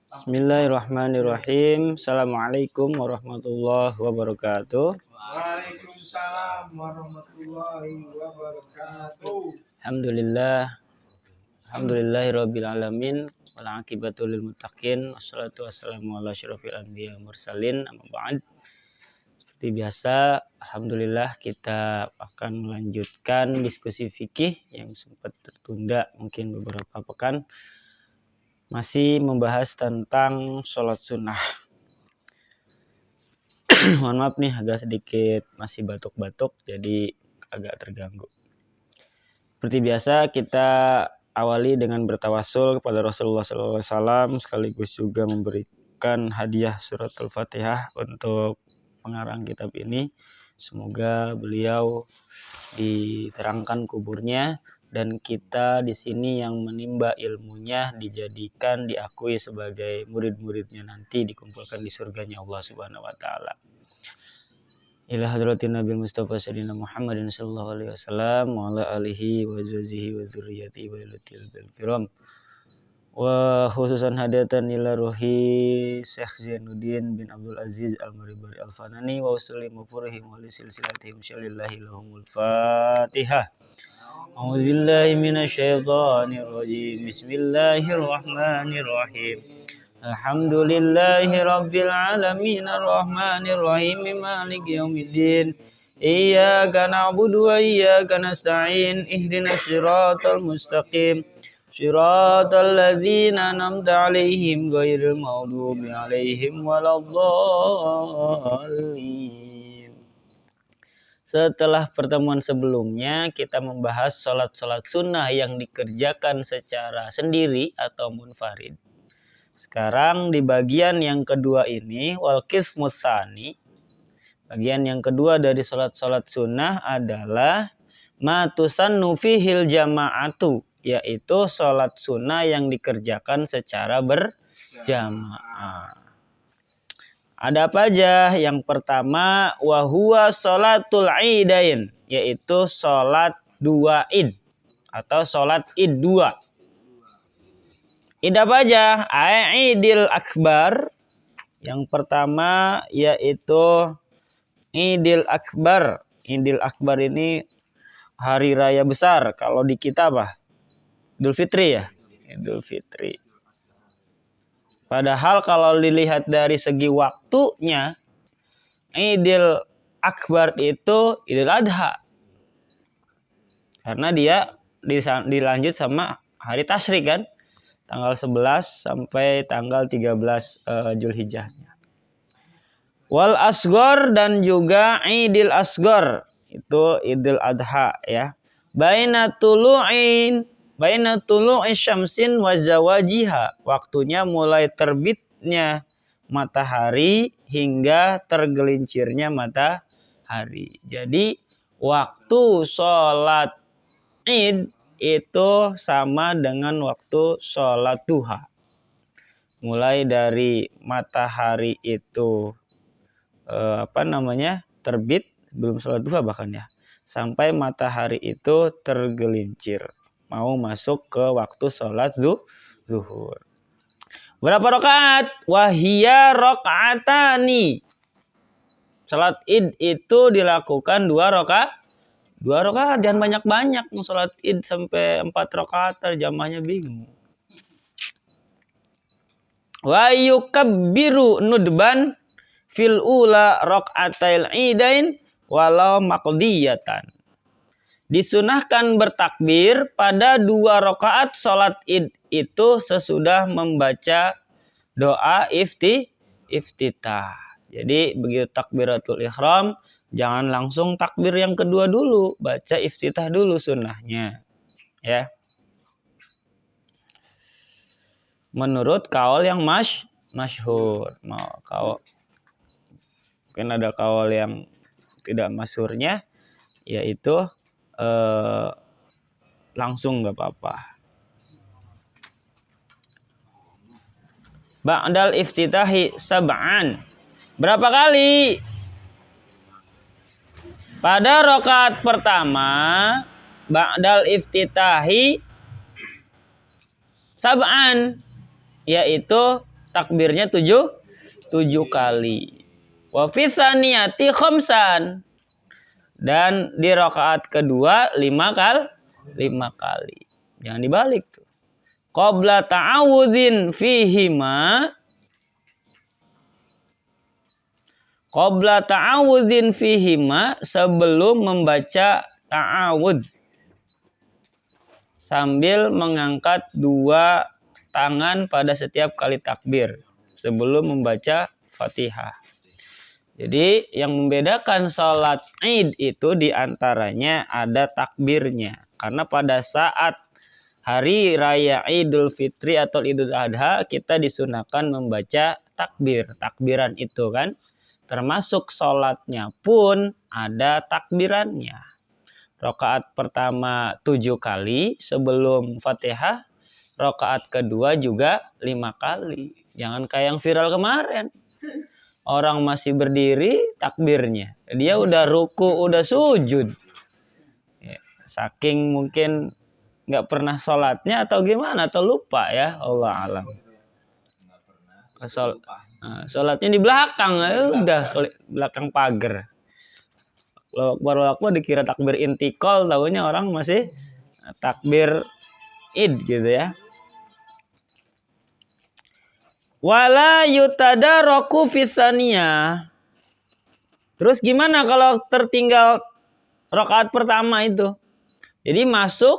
Bismillahirrahmanirrahim. Assalamualaikum warahmatullahi wabarakatuh. Waalaikumsalam warahmatullahi wabarakatuh. Alhamdulillahirabbil alamin wal aqibatu lil muttaqin wassalatu wassalamu ala asyrofil anbiya mursalin amma ba'd. Seperti biasa, alhamdulillah kita akan melanjutkan diskusi fikih yang sempat tertunda mungkin beberapa pekan. Masih membahas tentang sholat sunnah. Mohon maaf nih, agak sedikit masih batuk-batuk, jadi agak terganggu. Seperti biasa, kita awali dengan bertawasul kepada Rasulullah SAW, sekaligus juga memberikan hadiah surat Al-Fatihah untuk pengarang kitab ini. Semoga beliau diterangkan kuburnya, dan kita di sini yang menimba ilmunya dijadikan, diakui sebagai murid-muridnya nanti dikumpulkan di surganya Allah Subhanahu wa taala. Ila hadratin Nabi Mustafa Sayyidina Muhammadin sallallahu alaihi wasallam wa ala alihi wa zawjihi wa dzurriyyatihi wa ilatil kiram. Wa khususan hadatan ila ruhi Syekh Zainuddin bin Abdul Aziz Al-Maribari Al-Fanani wa usulim mufurihim wa li silsilatihim syalillahi lahumul Fatihah. A'udzu billahi minasyaitonir rajim. Bismillahirrahmanirrahim. Alhamdulillahi rabbil alamin arrahmanir rahim maliki yaumiddin. Iyyaka na'budu wa iyyaka nasta'in. Ihdinas siratal mustaqim. Shiratal ladzina an'amta 'alaihim ghairil maghdubi 'alaihim waladdallin. Setelah pertemuan sebelumnya kita membahas sholat sunnah yang dikerjakan secara sendiri atau munfarid. Sekarang di bagian yang kedua ini, wal qismus tsani, bagian yang kedua dari sholat sunnah adalah ma tusannu fihil jama'atu, yaitu sholat sunnah yang dikerjakan secara berjamaah. Ada apa aja? Yang pertama, wahuwa sholatul idain, yaitu sholat dua id atau sholat id dua. Id apa aja? Idil akbar. Yang pertama yaitu Idil akbar. Idil akbar ini hari raya besar. Kalau di kita apa? Idul Fitri ya? Idul Fitri. Padahal kalau dilihat dari segi waktunya, Idul Akbar itu Idul Adha. Karena dia dilanjut sama hari Tasyrik kan. Tanggal 11 sampai tanggal 13 Zulhijjahnya. Wal Asghar dan juga Idul Asghar. Itu Idul Adha ya. Baina tulu'i syamsin wa zawajiha. Waktunya mulai terbitnya matahari hingga tergelincirnya matahari. Jadi waktu sholat id itu sama dengan waktu sholat duha. Mulai dari matahari itu terbit, belum sholat duha bahkan ya, sampai matahari itu tergelincir mau masuk ke waktu sholat zuhur. Berapa rakaat? Wahia rakaatani. Sholat id itu dilakukan 2 rakaat. 2 rakaat, jangan banyak-banyak. Sholat id sampai 4 rakaat, jamaahnya bingung. Wa yukabbiru nudban fil ula rakaatil idain walau maqdiyatan. Disunahkan bertakbir pada 2 rakaat sholat id itu sesudah membaca doa iftitah. Jadi begitu takbiratul ihram, jangan langsung takbir yang kedua dulu, baca iftitah dulu sunnahnya. Ya. Menurut kaul yang masyhur. Mungkin ada kaul yang tidak masyhurnya, yaitu langsung nggak apa-apa. Ba'dal iftitahi sab'an. Berapa kali? Pada rakaat pertama, ba'dal iftitahi sab'an, yaitu takbirnya 7 kali. Wa fi tsaniyati khamsan, dan di rakaat kedua 5 kali. Jangan dibalik tuh. Qabla ta'awudzin fihima, sebelum membaca ta'awudz, sambil mengangkat 2 tangan pada setiap kali takbir sebelum membaca Fatihah. Jadi yang membedakan sholat Id itu diantaranya ada takbirnya. Karena pada saat hari raya Idul Fitri atau Idul Adha kita disunahkan membaca takbiran itu kan. Termasuk sholatnya pun ada takbirannya. Rakaat pertama 7 kali sebelum Fatihah, rakaat kedua juga 5 kali. Jangan kayak yang viral kemarin. Orang masih berdiri takbirnya. Dia udah ruku, udah sujud. Ya, saking mungkin nggak pernah sholatnya atau gimana, atau lupa ya, Allah alam. Sholatnya di belakang, udah belakang pagar. Allahu Akbar dikira takbir intikal, tahunya orang masih takbir Id gitu ya. Wala yutadaraku fisaniyah. Terus gimana kalau tertinggal rakaat pertama itu? Jadi masuk,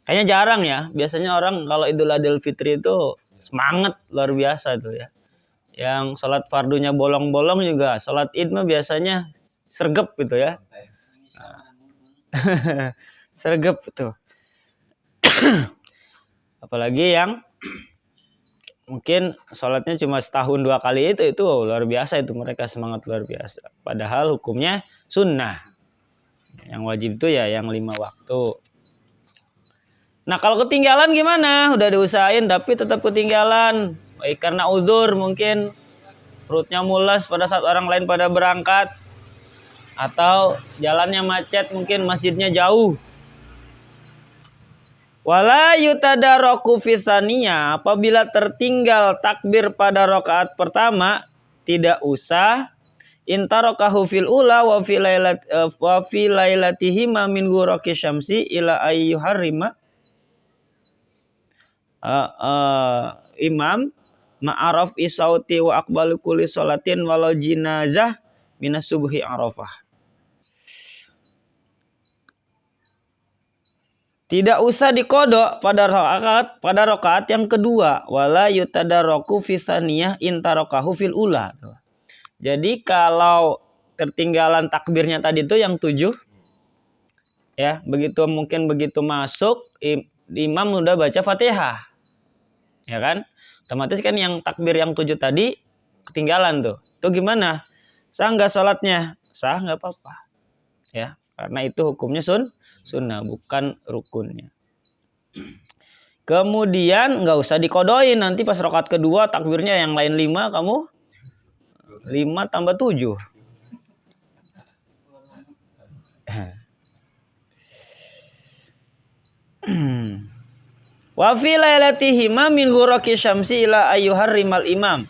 kayaknya jarang ya. Biasanya orang kalau Idul Adha Fitri itu semangat luar biasa tuh ya. Yang sholat fardunya bolong-bolong juga. Sholat Id mah biasanya sergep gitu ya. Sergep tuh. Apalagi yang mungkin sholatnya cuma setahun 2 kali itu luar biasa, itu mereka semangat luar biasa. Padahal hukumnya sunnah. Yang wajib itu ya yang 5 waktu. Nah kalau ketinggalan gimana? Udah diusahain tapi tetap ketinggalan. Baik karena uzur, mungkin perutnya mules pada saat orang lain pada berangkat. Atau jalannya macet, mungkin masjidnya jauh. Wala yutadaraku fisaniyah, apabila tertinggal takbir pada rakaat pertama tidak usah intarakahu fil ula wa fi lailatihima min ghuraqi syamsi ila ayyuharrima imam ma'araf isauti wa aqbalu kulli sholatin walau jinazah minas subuhi arafah. Tidak usah dikodok pada rakaat yang kedua. Wala yutadaraku fisaniyah intarakahu fil ula. Jadi kalau ketinggalan takbirnya tadi itu yang 7, ya begitu masuk imam udah baca Fatihah, ya kan? Otomatis kan yang takbir yang 7 tadi ketinggalan tuh. Itu gimana? Sah nggak sholatnya? Sah, nggak apa-apa, ya. Karena itu hukumnya sunnah, bukan rukunnya. Kemudian nggak usah dikodoin, nanti pas rakaat kedua takbirnya yang lain 5, kamu 5 tambah 7. Wa fi lailatihima min ghuraqi syamsi ila ayyuharrimal imam.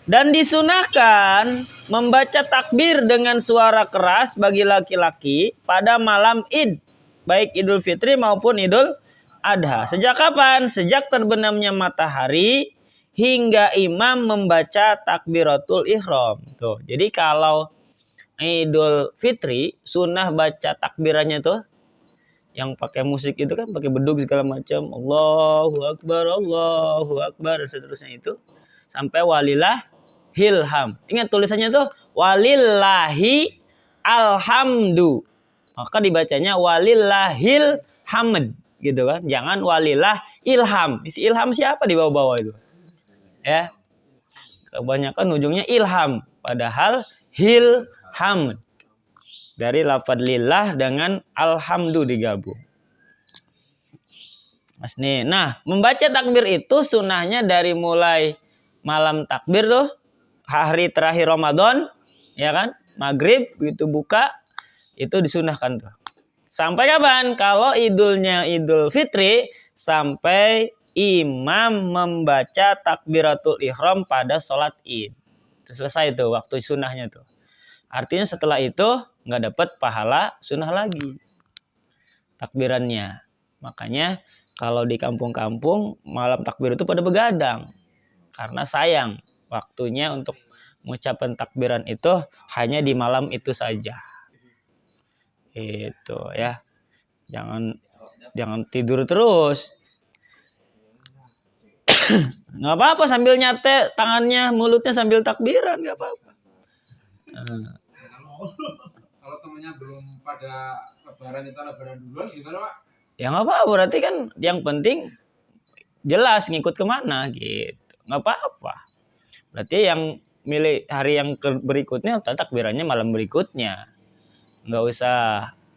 Dan disunahkan membaca takbir dengan suara keras bagi laki-laki pada malam Id, baik Idul Fitri maupun Idul Adha. Sejak kapan? Sejak terbenamnya matahari hingga imam membaca takbiratul ihram. Tuh. Jadi kalau Idul Fitri sunnah baca takbirannya tuh yang pakai musik itu kan, pakai bedug segala macam, Allahu Akbar dan seterusnya itu sampai walillahil ham. Ingat tulisannya tuh walillahi alhamdu. Maka dibacanya walillahil hamd gitu kan. Jangan walillah ilham. Isi ilham siapa di bawah-bawah itu? Ya. Kebanyakan ujungnya ilham, padahal hil hamd. Dari lafadz lillah dengan alhamdu digabung. Mas nih. Nah, membaca takbir itu sunnahnya dari mulai malam takbir tuh, hari terakhir Ramadan, ya kan? Maghrib begitu buka itu disunahkan tuh. Sampai kapan? Kalau idulnya Idul Fitri, sampai imam membaca takbiratul ihram pada sholat id. Selesai tuh waktu sunnahnya tuh. Artinya setelah itu nggak dapat pahala sunnah lagi takbirannya. Makanya kalau di kampung-kampung malam takbir itu pada begadang. Karena sayang waktunya untuk mengucapkan takbiran itu hanya di malam itu saja. Itu ya. Jangan tidur terus. Nggak apa-apa sambil nyate tangannya, mulutnya sambil takbiran, nggak apa-apa. Kalau temennya belum pada lebaran duluan gimana Pak? Ya nggak apa-apa, berarti kan yang penting jelas ngikut kemana gitu. Nggak apa-apa. Berarti yang milih hari yang berikutnya takbirannya malam berikutnya. Nggak usah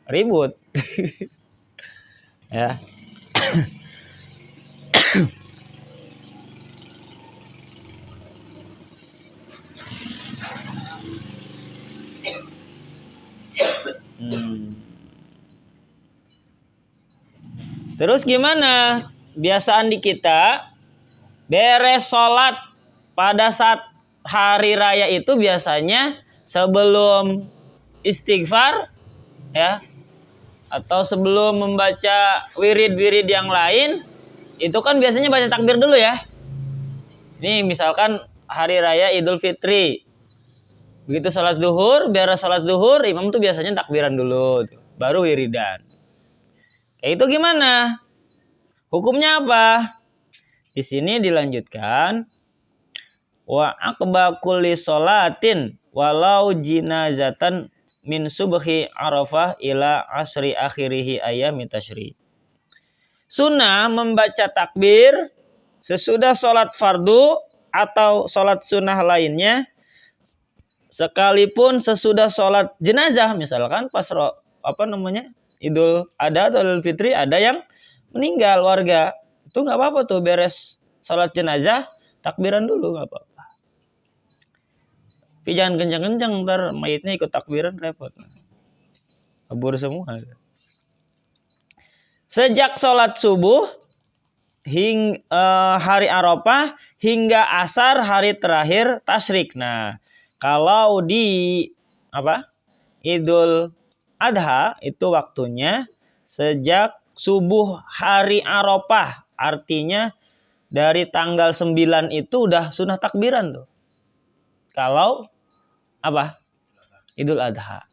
ribut. Ya. Terus gimana? Biasaan di kita beres sholat pada saat hari raya itu biasanya sebelum istighfar ya, atau sebelum membaca wirid-wirid yang lain itu kan biasanya baca takbir dulu ya. Ini misalkan hari raya Idul Fitri, begitu sholat zuhur, beres sholat zuhur imam tuh biasanya takbiran dulu baru wiridan. Kayak itu gimana? Hukumnya apa? Di sini dilanjutkan wa aqba kulli sholatin walau jinazatan min subhi arafah ila asri akhirihi ayami tasyrik. Sunnah membaca takbir sesudah sholat fardu atau sholat sunnah lainnya, sekalipun sesudah sholat jenazah, misalkan pas Idul Adha atau Idul Fitri ada yang meninggal warga, itu nggak apa-apa tuh beres sholat jenazah takbiran dulu nggak apa-apa. Tapi jangan kencang-kencang, ntar mayitnya ikut takbiran repot, kabur semua. Sejak sholat subuh hari Arafah hingga asar hari terakhir tasyrik. Nah, kalau di Idul Adha itu waktunya sejak subuh hari Arafah, artinya dari tanggal 9 itu udah sunnah takbiran tuh. Kalau Idul Adha.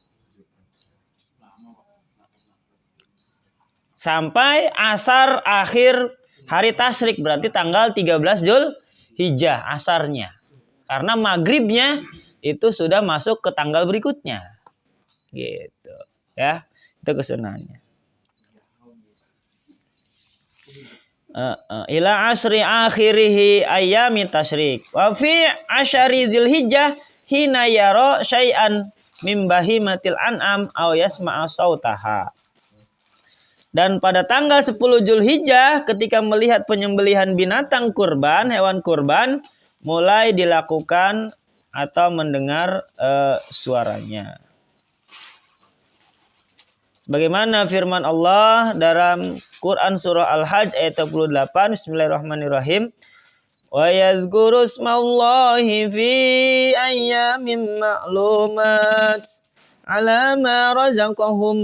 Sampai asar akhir hari tasyrik, berarti tanggal 13 Zulhijjah asarnya. Karena maghribnya itu sudah masuk ke tanggal berikutnya. Gitu. Ya, itu kesunahannya. Ila asri akhirihi ayami tasyrik. Wa fi asyari Dzulhijjah hina yara syai'an mim bahimatil an'am aw yasma'a sautaha. Dan pada tanggal 10 Dzulhijjah ketika melihat penyembelihan binatang kurban, hewan kurban, mulai dilakukan atau mendengar suaranya. Sebagaimana firman Allah dalam Quran surah Al-Hajj ayat 28, Bismillahirrahmanirrahim. Wa yadhkuru ismallahi fi ayyamin ma'lumat ala ma razaqahum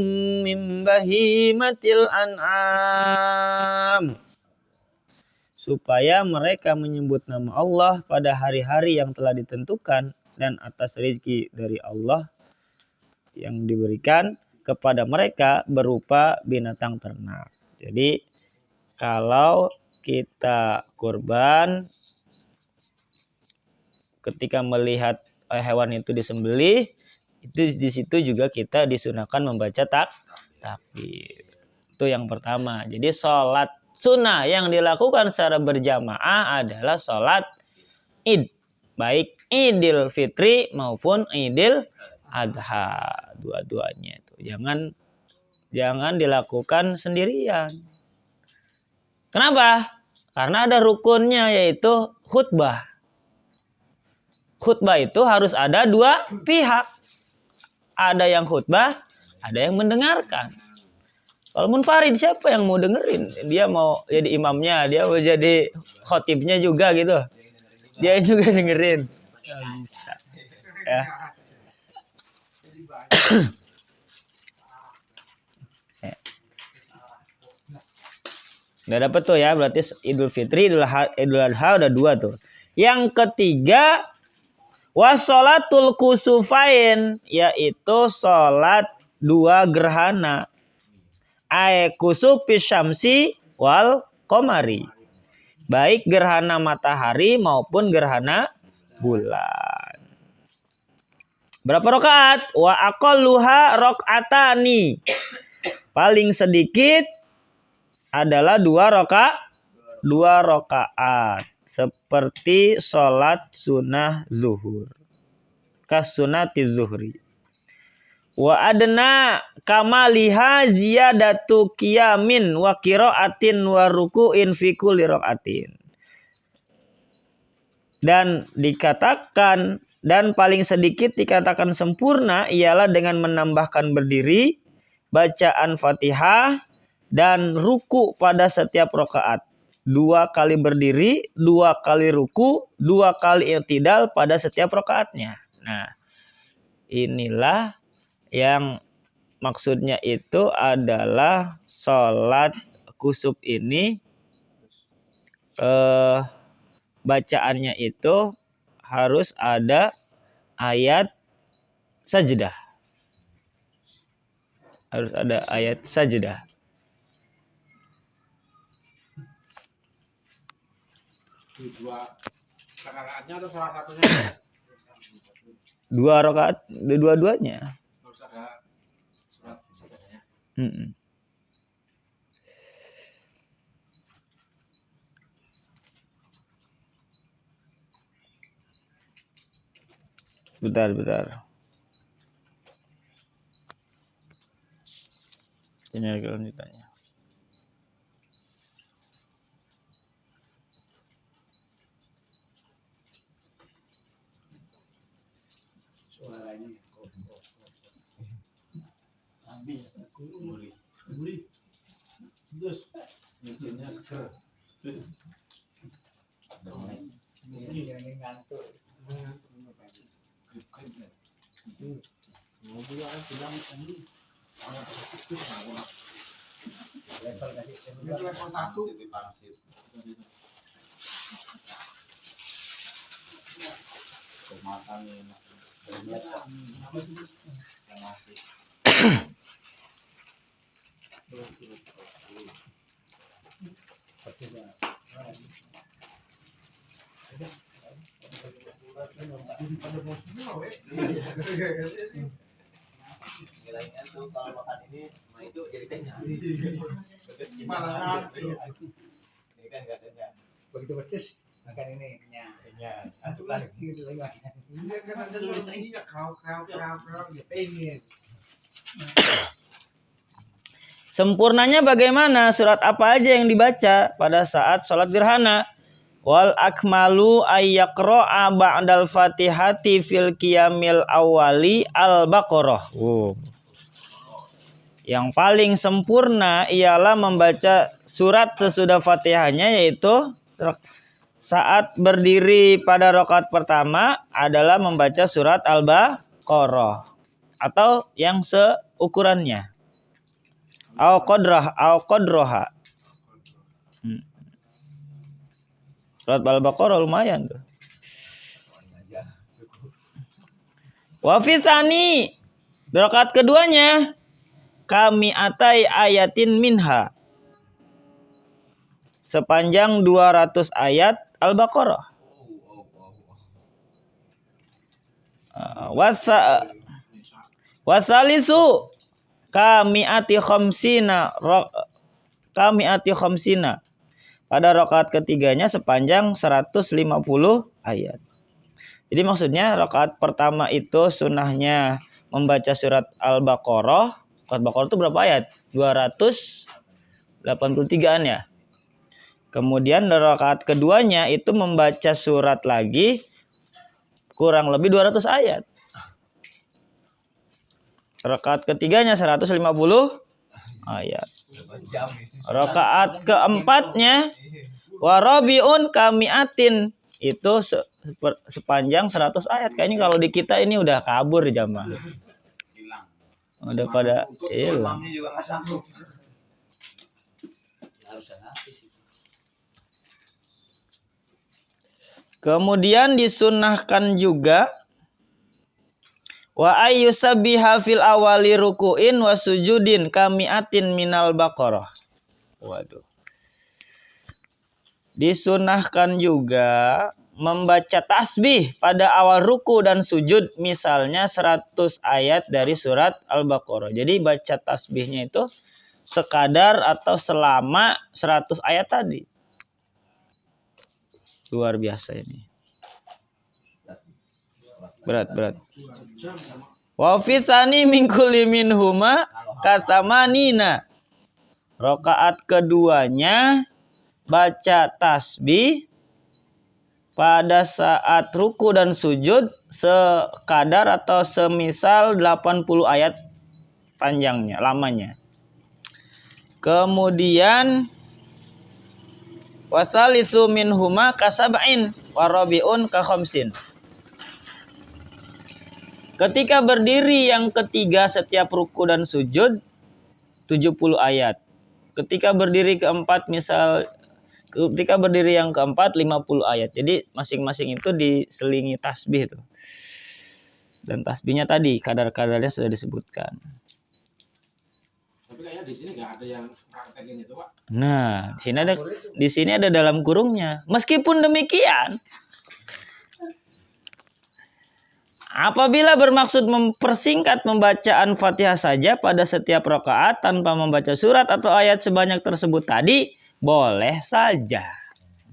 min bahimatil an'am. Supaya mereka menyebut nama Allah pada hari-hari yang telah ditentukan dan atas rezeki dari Allah yang diberikan kepada mereka berupa binatang ternak. Jadi kalau kita kurban, ketika melihat hewan itu disembelih, itu di situ juga kita disunahkan membaca takbir. Itu yang pertama. Jadi sholat sunnah yang dilakukan secara berjamaah adalah sholat id, baik Idul Fitri maupun Idul Adha, dua-duanya itu. Jangan dilakukan sendirian. Kenapa? Karena ada rukunnya, yaitu khutbah. Khutbah itu harus ada dua pihak. Ada yang khutbah, ada yang mendengarkan. Kalau munfarid siapa yang mau dengerin? Dia mau jadi imamnya, dia mau jadi khotibnya juga gitu. Dia juga dengerin. Nggak bisa. Ya. Udah dapet tuh ya, berarti Idul Fitri, Idul Adha udah 2 tuh. Yang ketiga, wasolatul kusufain, yaitu sholat 2 gerhana. Kusufis syamsi wal qamari. Baik gerhana matahari maupun gerhana bulan. Berapa rakaat? Wa aqalluha rakaatani. Paling sedikit adalah 2 rakaat. Seperti sholat sunnah zuhur. Kas sunnati zuhri. Wa adna kamaliha ziyadatu qiyamin wa qiraatin wa ruku'in fi kulli rakaatin. Dan dikatakan, dan paling sedikit dikatakan sempurna ialah dengan menambahkan berdiri, bacaan Fatihah, dan ruku pada setiap rakaat. 2 kali berdiri, 2 kali ruku, 2 kali i'tidal pada setiap rakaatnya. Nah, inilah yang maksudnya itu adalah sholat kusuf ini bacaannya itu harus ada ayat sajdah. Harus ada ayat sajdah. Dua rakaatnya atau salah satunya? 2 rakaat, dua-duanya. Harus ada surat sajadah. Bentar. Ini lagi lanjutannya. Suaranya terus mesinnya seger. Ini ngantuk. Mobil kan bilang ini level kasih level 1 kemakan ini Nilainya tuh kalau makan ini sama itu jadi kenyang. malah Ini kan enggak. begitu pedes makan ini kenyang. Kenyang. Antuk lagi. Gitu lagi makan. Ini kan ada minyak kau dia pengen. Sempurnanya bagaimana? Surat apa aja yang dibaca pada saat sholat gerhana? Wal akmalu ayyaqra'a ba'dal fatihati fil qiyamil awali al-baqarah. Yang paling sempurna ialah membaca surat sesudah fatihahnya, yaitu saat berdiri pada rakaat pertama adalah membaca surat al-baqarah atau yang seukurannya. Au qadroha. Surat al-baqarah lumayan tuh. Wa fi tsani, rakaat keduanya kami atai ayatin minha, sepanjang 200 ayat al-baqarah. Wasalisu kami ati khamsina, pada rakaat ketiganya sepanjang 150 ayat. Jadi maksudnya rakaat pertama itu sunnahnya membaca surat al-baqarah. Surat al-baqarah itu berapa ayat? 283-an ya. Kemudian rakaat keduanya itu membaca surat lagi kurang lebih 200 ayat. Rakaat ketiganya 150 ayat. Jam ini. Rakaat keempatnya warabiun kamiatin itu sepanjang 100 ayat. Kayaknya kalau di kita ini udah kabur jamaah. Hilang. Udah pada hilang. Imamnya juga nggak sanggup. Harus habis itu. Kemudian disunahkan juga wa ayyusabbiha fil awali ruku'in wa sujudin kamiatin minal baqarah. Waduh. Disunahkan juga membaca tasbih pada awal ruku dan sujud, misalnya 100 ayat dari surat Al-Baqarah. Jadi baca tasbihnya itu sekadar atau selama 100 ayat tadi. Luar biasa ini. Berat. Wa fi tsani min kulli minhuma kasamanina. Rakaat keduanya baca tasbih pada saat ruku dan sujud sekadar atau semisal 80 ayat panjangnya, lamanya. Kemudian wasalisu minhuma kasab'in warabiun ka khamsin. Ketika berdiri yang ketiga setiap ruku dan sujud 70 ayat. Ketika berdiri keempat ketika berdiri yang keempat 50 ayat. Jadi masing-masing itu diselingi tasbih tuh. Dan tasbihnya tadi kadar-kadarnya sudah disebutkan. Tapi kayaknya di sini nggak ada yang praktekin itu, Pak. Nah, di sini ada dalam kurungnya. Meskipun demikian, apabila bermaksud mempersingkat pembacaan Fatihah saja pada setiap rakaat tanpa membaca surat atau ayat sebanyak tersebut tadi, boleh saja.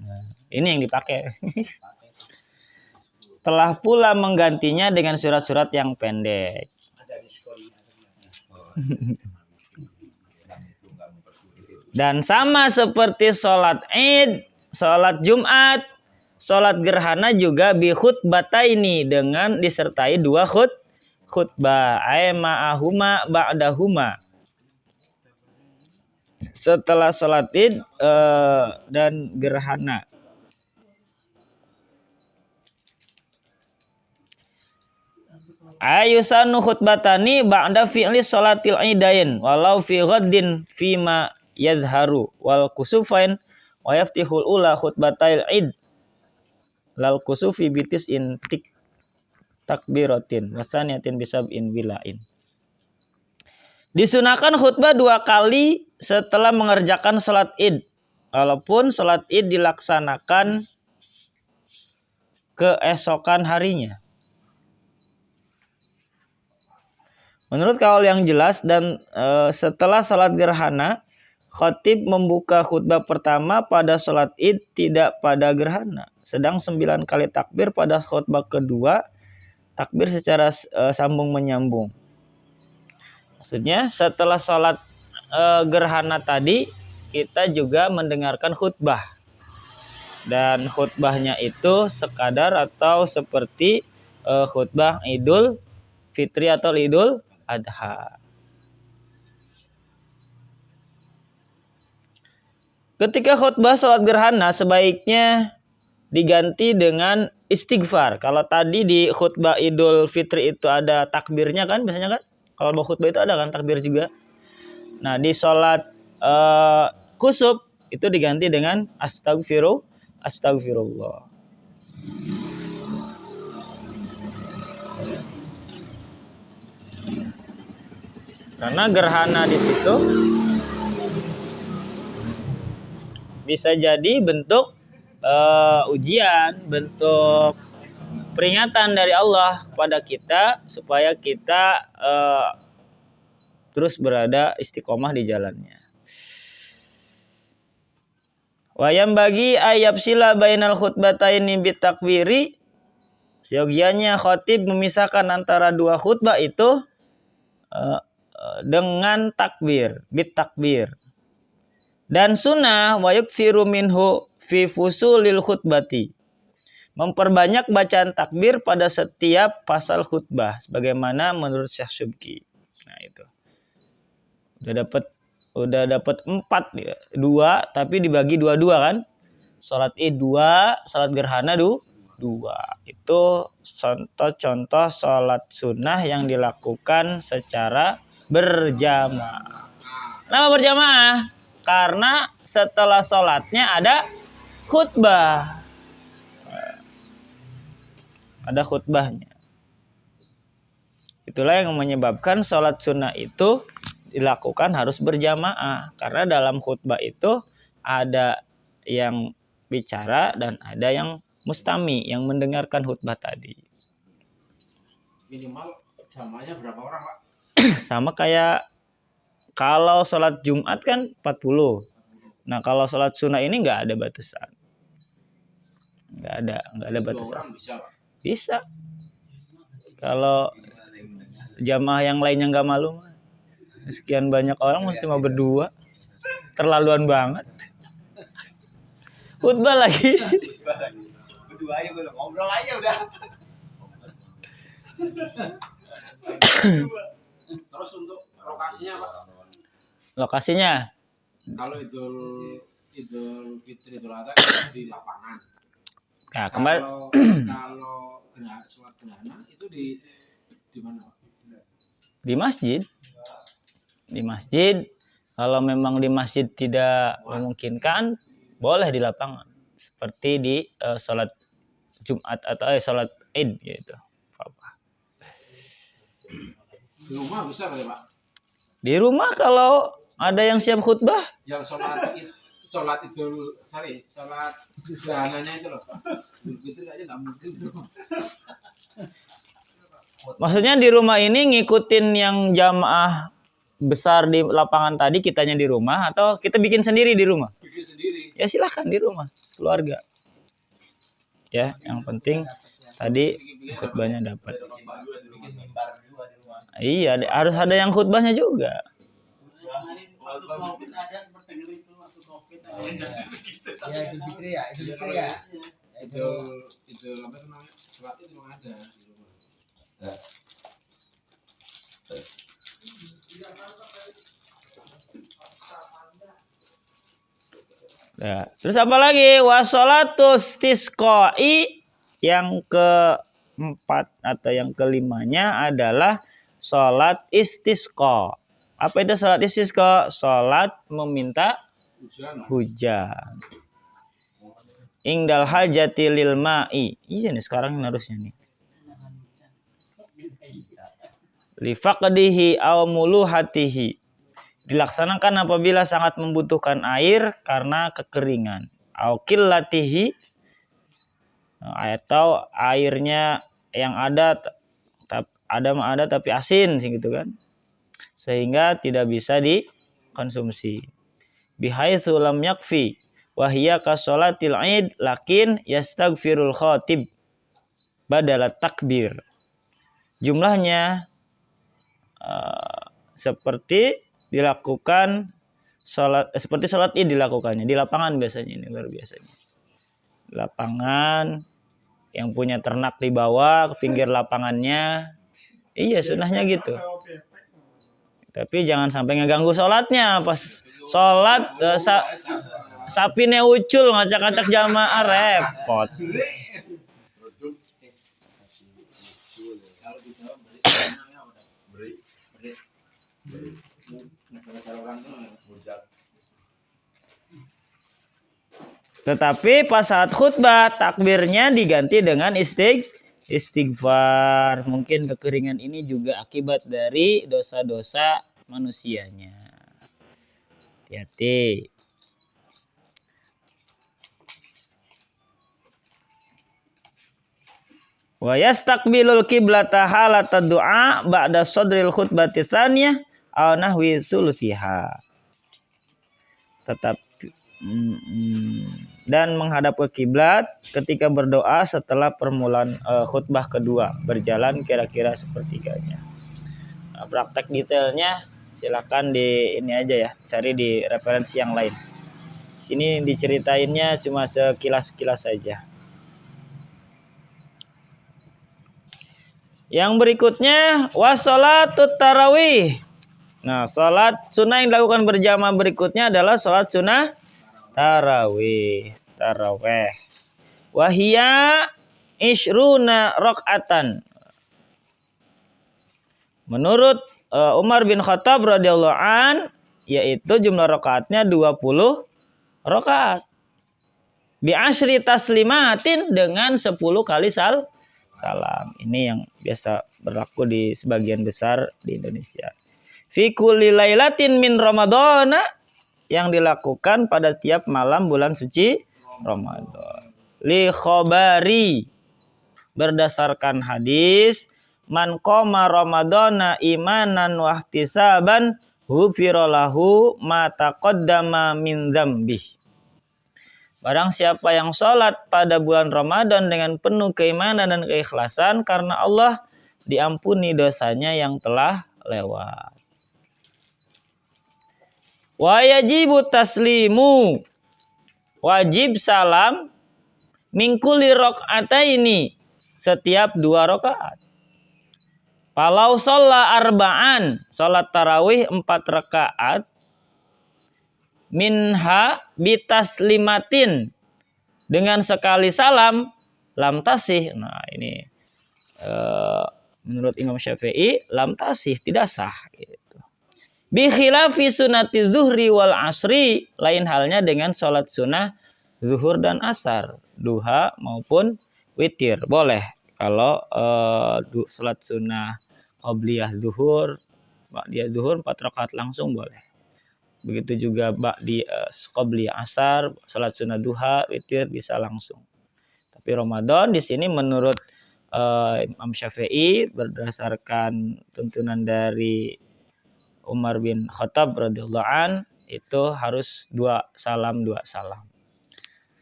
Nah, ini yang dipakai. Telah pula menggantinya dengan surat-surat yang pendek. Dan sama seperti sholat Id, sholat Jumat, sholat gerhana juga bi khutbataini dengan disertai 2 khutbah ma'ahuma ba'dahuma. Setelah sholat Id dan gerhana. Ayusanu khutbatani ba'da fi'li sholatil idain walau fi ghaddin fima yazharu wal kusufain wa yaftihul ula khutbatil id lal kusufi bitis in takbiratin wasaniyatin bisab'in wilain. Disunahkan khutbah 2 kali setelah mengerjakan sholat Id, walaupun sholat Id dilaksanakan keesokan harinya. Menurut kaul yang jelas dan setelah sholat gerhana, khatib membuka khutbah pertama pada sholat Id tidak pada gerhana. Sedang 9 kali takbir pada khutbah kedua, takbir secara sambung menyambung. Maksudnya setelah sholat gerhana tadi, kita juga mendengarkan khutbah. Dan khutbahnya itu sekadar atau seperti khutbah Idul Fitri atau Idul Adha. Ketika khutbah sholat gerhana sebaiknya diganti dengan istighfar. Kalau tadi di khutbah Idul Fitri itu ada takbirnya kan, biasanya kan? Kalau mau khutbah itu ada kan takbir juga. Nah di sholat kusuf itu diganti dengan astagfirullah. Karena gerhana di situ bisa jadi bentuk ujian, bentuk peringatan dari Allah kepada kita supaya kita terus berada istiqomah di jalannya. Wayam bagi ayabsila bainal khutbataini bitakbiri. Seyogianya khatib memisahkan antara 2 khutbah itu dengan takbir, bitakbir. Dan sunnah wa yuksiru minhu fi fusulil khutbati. Memperbanyak bacaan takbir pada setiap pasal khutbah sebagaimana menurut Syekh Subki. Nah itu. Udah dapat udah dapat 4 ya. 2 tapi dibagi 2-2 kan. Sholat Id 2, sholat gerhana 2. Itu contoh-contoh sholat sunnah yang dilakukan secara berjamaah. Kenapa berjamaah? Karena setelah sholatnya ada khutbah. Ada khutbahnya. Itulah yang menyebabkan sholat sunnah itu dilakukan harus berjamaah. Karena dalam khutbah itu ada yang bicara dan ada yang mustami, yang mendengarkan khutbah tadi. Minimal jamaahnya berapa orang, Pak? Sama kayak kalau sholat Jumat kan 40. Nah kalau sholat sunnah ini nggak ada batasan. Nggak ada 2 batasan. orang bisa, Pak. Bisa. Kalau jamaah yang lainnya nggak malu, sekian banyak orang mesti cuma berdua, terlaluan banget. Khutbah lagi. Berdua aja belum ngobrol aja udah. Terus untuk lokasinya, Pak? Lokasinya Kalau Idul Fitri, Idul Adha kan di lapangan. nah, kemarin Kalau sholat gerhana itu di mana, Pak? di masjid. Di masjid. Kalau memang di masjid tidak memungkinkan, boleh di lapangan. Seperti di sholat Jumat atau sholat Id gitu. Di rumah bisa nggak, Pak? Di rumah kalau ada yang siap khutbah, Yang sholat gerhananya itu loh, Pak. Idul Fitri aja nggak mungkin di rumah. maksudnya di rumah ini ngikutin yang jamaah besar di lapangan tadi, kitanya di rumah, atau kita bikin sendiri di rumah? Bikin sendiri. Ya silahkan di rumah, keluarga. Ya, yang penting tadi khutbahnya dapat. Bikin mimbar juga di rumah. Iya, harus ada yang khutbahnya juga. Waktu COVID ada seperti itu waktu COVID. Ya Idul Fitri ya, Idul Fitri ya. Idul apa itu namanya? Sholat itu memang ada di rumah. Ya. Terus apa lagi? Wasolatus tisqoi, yang keempat atau yang kelimanya adalah sholat istisqa. Apa itu sholat istisqa? Sholat meminta hujan. Ingdal hajati lil ma'i. Iya nih sekarang harusnya nih. Li faqdihi aw muluhatihi. Dilaksanakan apabila sangat membutuhkan air karena kekeringan. Aw qillatihi, atau airnya yang ada tapi asin gitu kan. Sehingga tidak bisa dikonsumsi. Bihaitsu lam yakfi wa hiya ka sholatil id lakin yastaghfirul khatib badala takbir. Jumlahnya seperti dilakukan seperti sholat id dilakukannya di lapangan biasanya, ini luar biasanya. Lapangan yang punya ternak di bawah ke pinggir lapangannya, iya sunnahnya gitu. Tapi jangan sampai ngeganggu sholatnya pas sholat. Sapine ucul ngacak-ngacak jamaah repot. Kalau di Jawa beri. Negara orang tuh Tetapi pas saat khutbah takbirnya diganti dengan istighfar. Mungkin kekeringan ini juga akibat dari dosa-dosa manusianya. Hati-hati. Wa yastaqbilul qiblata halata du'a ba'da sadril khutbati tsaniyah aw nahwi sulsiha. Tetap dan menghadap ke kiblat ketika berdoa setelah permulaan khutbah kedua, berjalan kira-kira sepertiganya. Nah, praktek detailnya silakan di ini aja ya, cari di referensi yang lain. Sini diceritainnya cuma sekilas-kilas saja. Yang berikutnya wassalatut tarawih. Nah, sholat sunnah yang dilakukan berjamaah berikutnya adalah sholat sunnah tarawih. Wahia ishruna rakaatan. Menurut Umar bin Khattab radhiyallahu an, yaitu jumlah rakaatnya 20 rakaat. Bi asyri taslimatin, dengan 10 kali salam. Ini yang biasa berlaku di sebagian besar di Indonesia. Fi kulli lailatin min ramadhana, yang dilakukan pada tiap malam bulan suci Ramadan. Li khobari, berdasarkan hadis, man qoma ramadhana imanan wa ihtisaban ghufira lahu ma taqaddama min dzambih. Barang siapa yang sholat pada bulan Ramadan dengan penuh keimanan dan keikhlasan, karena Allah diampuni dosanya yang telah lewat. Wa yajibu taslimu, wajib salam, min kulli rakaataini, setiap 2 rakaat. Falau sholla arba'an, sholat tarawih 4 rakaat, minha bitaslimatin, dengan sekali salam, lam tasih. Nah ini menurut Imam Syafi'i, lam tasih, tidak sah gitu. Bi khilafi sunati zuhri wal asri, lain halnya dengan sholat sunnah zuhur dan asar, duha maupun witir. Boleh kalau sholat sunnah qabliyah zuhur, ba'diyah zuhur 4 rakaat langsung boleh. Begitu juga di qabliyah asar, sholat sunnah duha, witir bisa langsung. Tapi Ramadan di sini menurut Imam Syafi'i, berdasarkan tuntunan dari Umar bin Khattab radhiyallahu an, itu harus 2 salam 2 salam.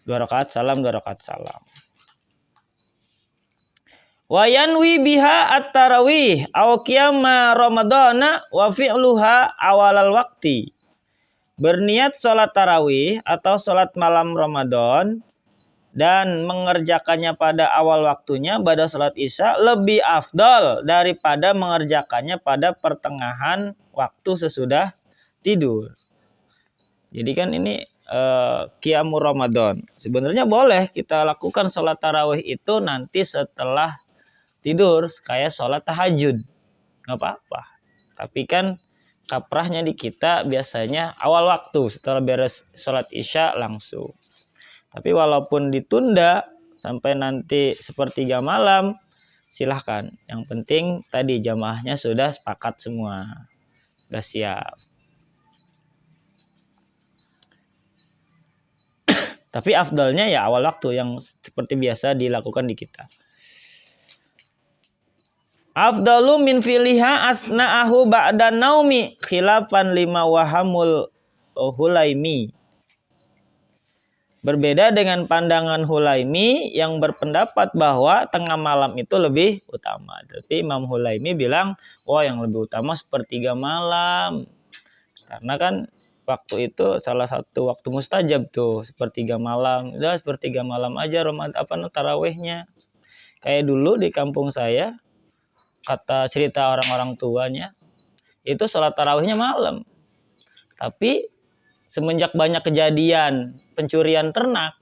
2 rakaat salam, 2 rakaat salam. Wa yanwi biha at-tarawih aw qiyama ramadhana wa fi'luha awalal waqti. Berniat sholat tarawih atau sholat malam Ramadan dan mengerjakannya pada awal waktunya pada sholat isya lebih afdal daripada mengerjakannya pada pertengahan waktu sesudah tidur. Jadi kan ini qiyamul Ramadan. Sebenarnya boleh kita lakukan sholat tarawih itu nanti setelah tidur, kayak sholat tahajud, nggak apa-apa. Tapi kan kaprahnya di kita biasanya awal waktu, setelah beres sholat isya langsung. Tapi walaupun ditunda sampai nanti sepertiga malam, silahkan. Yang penting tadi jamaahnya sudah sepakat semua, sudah siap. Tapi afdalnya ya awal waktu yang seperti biasa dilakukan di kita. Afdalu min filiha asna'ahu ba'da naumi khilafan lima wahamul Hulaimi. Berbeda dengan pandangan Hulaimi yang berpendapat bahwa tengah malam itu lebih utama. Tapi Imam Hulaimi bilang, wah yang lebih utama sepertiga malam. Karena kan waktu itu salah satu waktu mustajab tuh, sepertiga malam. Udah sepertiga malam aja tarawihnya. Kayak dulu di kampung saya, kata cerita orang-orang tuanya, itu sholat tarawihnya malam. Tapi semenjak banyak kejadian pencurian ternak,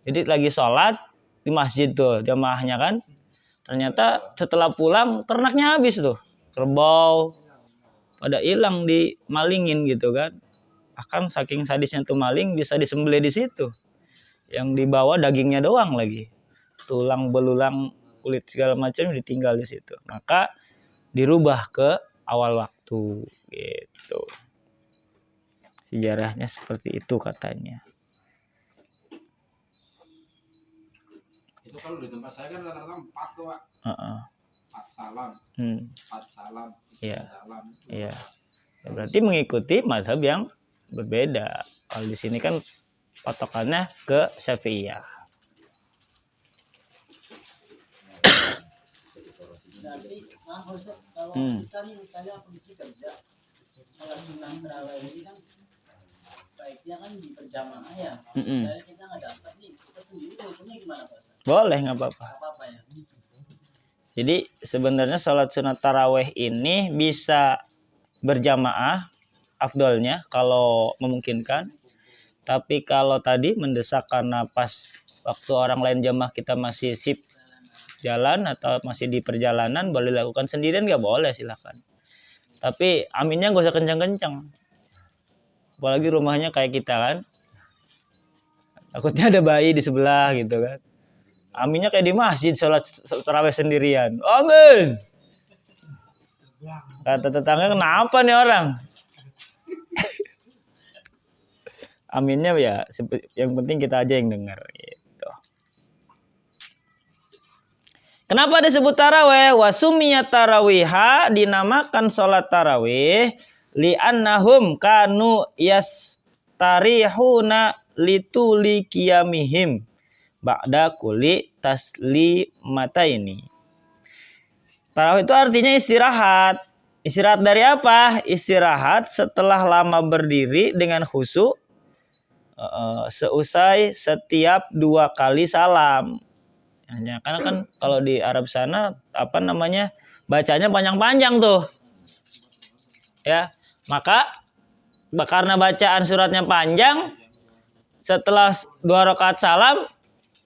jadi lagi sholat di masjid tuh jamaahnya kan, ternyata setelah pulang ternaknya habis tuh, kerbau pada hilang, dimalingin gitu kan. Bahkan saking sadisnya tuh maling bisa disembelih di situ, yang dibawa dagingnya doang lagi, tulang belulang kulit segala macam ditinggal di situ. Maka dirubah ke awal waktu gitu. Sejarahnya seperti itu katanya. Itu kalau di tempat saya kan rata-rata 4 tuh, Pak. 4 salam. 4 salam. Iya. Salam. Iya. Ya, berarti mengikuti mazhab yang berbeda. Kalau di sini kan patokannya ke Syafi'iyah. Nanti kalau kita nih misalnya kondisi kerja, sholat sunnah tarawih ini kan baiknya kan di berjamaah ya. Misalnya kita nggak dapat nih, kita sendiri hukumnya gimana Pak? Boleh, nggak apa-apa. Nggak apa-apa ya. Jadi sebenarnya sholat sunat tarawih ini bisa berjamaah afdolnya kalau memungkinkan. Tapi kalau tadi mendesak karena pas waktu orang lain jamaah kita masih sip jalan atau masih di perjalanan, boleh lakukan sendirian nggak boleh, silahkan. Tapi aminnya nggak usah kencang-kencang. Apalagi rumahnya kayak kita kan. Takutnya ada bayi di sebelah gitu kan. Aminnya kayak di masjid sholat tarawih sendirian. Amin. Kata tetangga, kenapa nih orang? Aminnya ya, yang penting kita aja yang dengar gitu. Kenapa disebut tarawih? Wasumiyat tarawiha, dinamakan sholat tarawih li'annahum kanu yastarihuna lituli qiyamihim ba'da kulli taslimataini. Tarawih itu artinya istirahat. Istirahat dari apa? Istirahat setelah lama berdiri dengan khusyuk seusai setiap 2 kali salam. Ya, karena kan kalau di Arab sana bacanya panjang-panjang tuh. Ya, maka karena bacaan suratnya panjang, setelah 2 rakaat salam,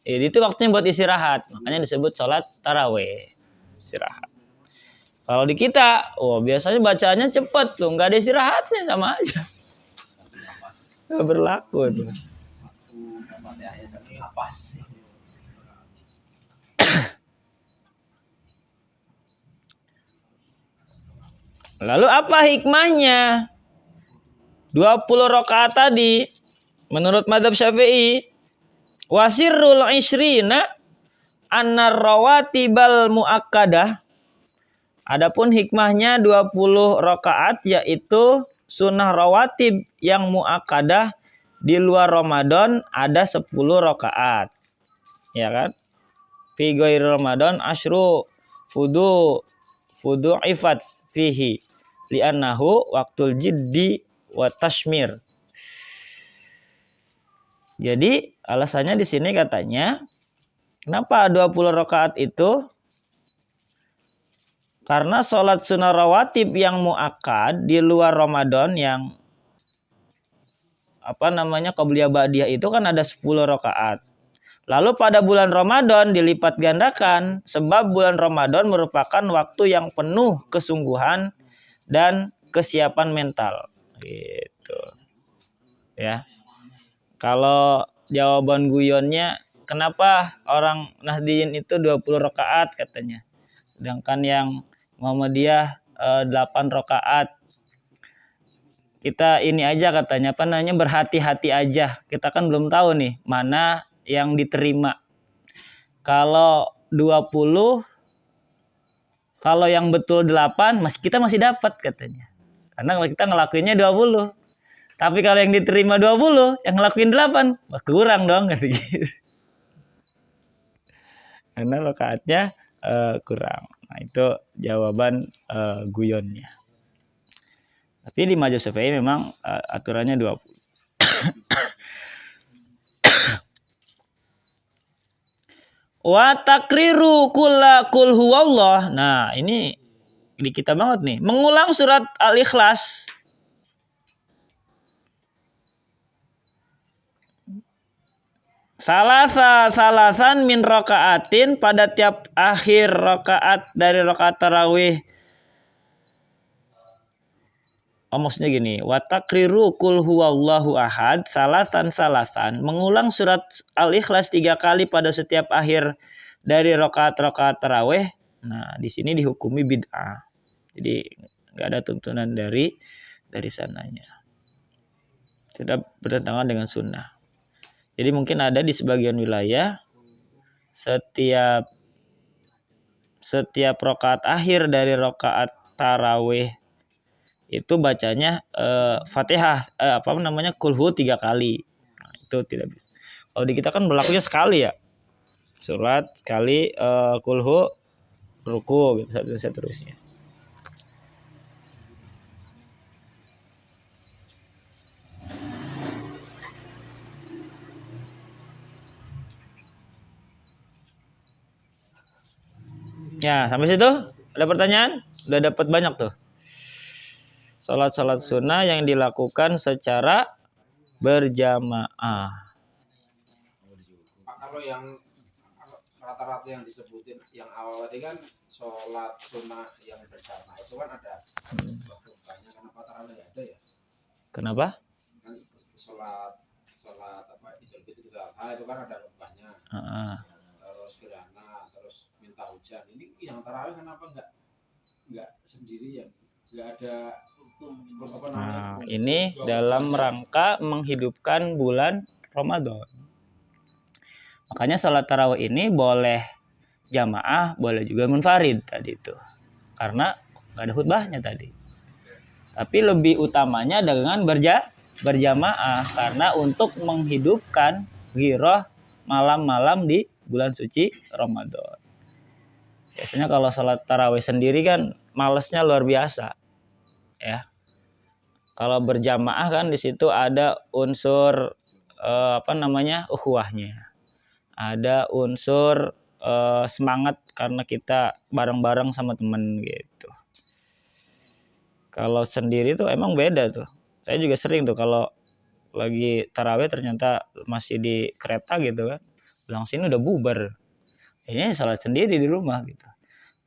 itu waktunya buat istirahat. Makanya disebut sholat tarawih. Istirahat. Kalau di kita, biasanya bacaannya cepet tuh, nggak ada istirahatnya, sama aja. Nggak berlaku tuh. Lalu apa hikmahnya? 20 rakaat tadi, menurut mazhab Syafi'i, wasirrul ishrina annar rawatibal muakkadah. Adapun hikmahnya 20 rakaat yaitu sunnah rawatib yang muakkadah di luar Ramadan ada 10 rakaat. Ya kan? Fi ghairi Ramadan asyru fudu ifat fihi li'annahu waqtul jiddi wa tashmir. Jadi alasannya di sini katanya, kenapa 20 rakaat itu? Karena sholat sunnah rawatib yang muakkad di luar Ramadan yang qabliyah ba'diyah itu kan ada 10 rakaat. Lalu pada bulan Ramadan dilipat gandakan sebab bulan Ramadan merupakan waktu yang penuh kesungguhan dan kesiapan mental. Gitu. Ya. Kalau jawaban guyonnya, kenapa orang Nahdliyin itu 20 rakaat katanya. Sedangkan yang Muhammadiyah 8 rakaat. Kita ini aja katanya, berhati-hati aja. Kita kan belum tahu nih mana yang diterima. Kalau 20, kalau yang betul 8, kita masih dapat katanya. Karena kita ngelakuinnya 20. Tapi kalau yang diterima 20, yang ngelakuin 8, kurang dong gitu. Karena rakaatnya kurang. Nah, itu jawaban guyonnya. Tapi di mazhab Syafi'i memang aturannya 20. Wa takriru kul huwallah. Nah, ini di kita banget nih. Mengulang surat Al-Ikhlas. Salasan min rakaatin pada tiap akhir rakaat dari rakaat tarawih. Maksudnya gini, wa takriru kul huwallahu ahad salasan mengulang surat Al-Ikhlas 3 kali pada setiap akhir dari rakaat tarawih. Nah, di sini dihukumi bid'ah. Jadi enggak ada tuntunan dari sananya. Tidak bertentangan dengan sunnah. Jadi mungkin ada di sebagian wilayah setiap rakaat akhir dari rakaat tarawih itu bacanya Fatihah kulhu 3 kali. Nah, itu tidak bisa. Kalau di kita kan berlakunya sekali ya. Surat sekali, kulhu, ruku gitu seterusnya. Ya, sampai situ ada pertanyaan? Udah dapat banyak tuh. Salat sunnah yang dilakukan secara berjamaah. Pak, kalau yang rata-rata yang disebutin yang awal tadi kan sholat sunnah yang berjamaah itu kan ada khutbahnya. Kenapa tarawih ada ya? Kenapa? Kan sholat apa Idul Fitri itu kan ada khutbahnya. Terus gerhana, terus minta hujan. Ini yang tarawih kenapa enggak sendirian? Enggak ada apa namanya? Nah, ini dalam rangka menghidupkan bulan Ramadan. Makanya sholat tarawih ini boleh jamaah, boleh juga munfarid tadi itu. Karena nggak ada khutbahnya tadi. Tapi lebih utamanya dengan berjamaah karena untuk menghidupkan ghirah malam-malam di bulan suci Ramadan. Biasanya kalau sholat tarawih sendiri kan malesnya luar biasa. Ya. Kalau berjamaah kan di situ ada unsur ukhuwahnya. Ada unsur semangat karena kita bareng-bareng sama teman gitu. Kalau sendiri tuh emang beda tuh. Saya juga sering tuh kalau lagi tarawih ternyata masih di kereta gitu kan. Bilang sini udah bubar. Kayaknya salat sendiri di rumah gitu.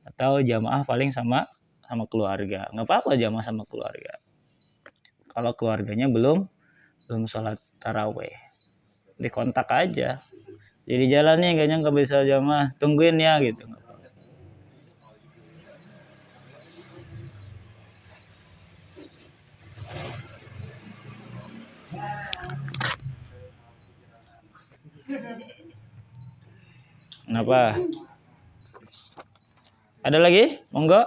Atau jamaah paling sama keluarga. Nggak apa-apa jamaah sama keluarga. Kalau keluarganya belum salat tarawih. Dikontak aja. Jadi jalannya kayaknya nggak bisa jamaah, tungguin ya gitu. Kenapa? Ada lagi? Monggo.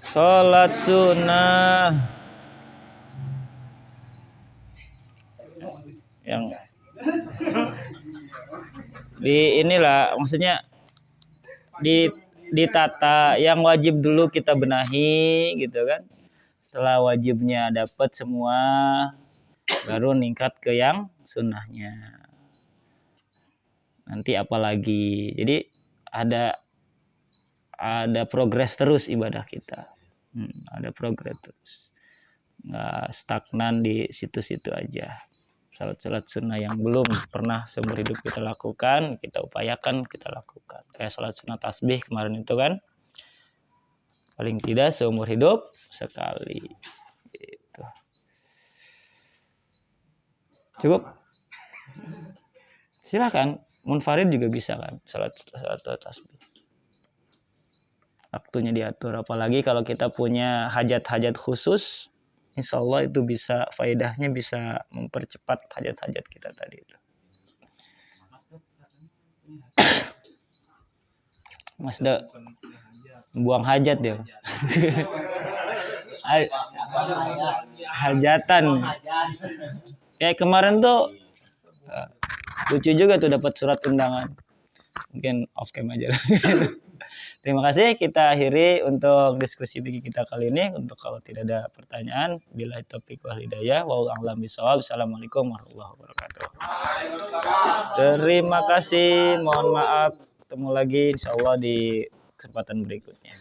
Sholat sunnah yang di inilah maksudnya ditata yang wajib dulu kita benahi gitu kan. Setelah wajibnya dapat semua baru ningkat ke yang sunnahnya. Nanti apalagi. Jadi ada progres terus ibadah kita. Ada progres terus. Nggak stagnan di situ-situ aja. Salat sunnah yang belum pernah seumur hidup kita lakukan, kita upayakan kita lakukan. Kayak salat sunnah tasbih kemarin itu kan. Paling tidak seumur hidup sekali. Gitu. Cukup? Silakan. Munfarid juga bisa kan salat tasbih. Waktunya diatur, apalagi kalau kita punya hajat-hajat khusus, insya Allah itu bisa faedahnya bisa mempercepat hajat-hajat kita tadi itu. Mas da buang hajat dia. Hajatan. Kayak kemarin tuh lucu juga tuh dapat surat undangan. Mungkin off cam aja. Terima kasih, kita akhiri untuk diskusi kita kali ini. Untuk kalau tidak ada pertanyaan, billahi taufiq wal hidayah, wallahu a'lam bishawab. Assalamualaikum warahmatullahi wabarakatuh. Terima kasih, mohon maaf. Ketemu lagi insyaallah di kesempatan berikutnya.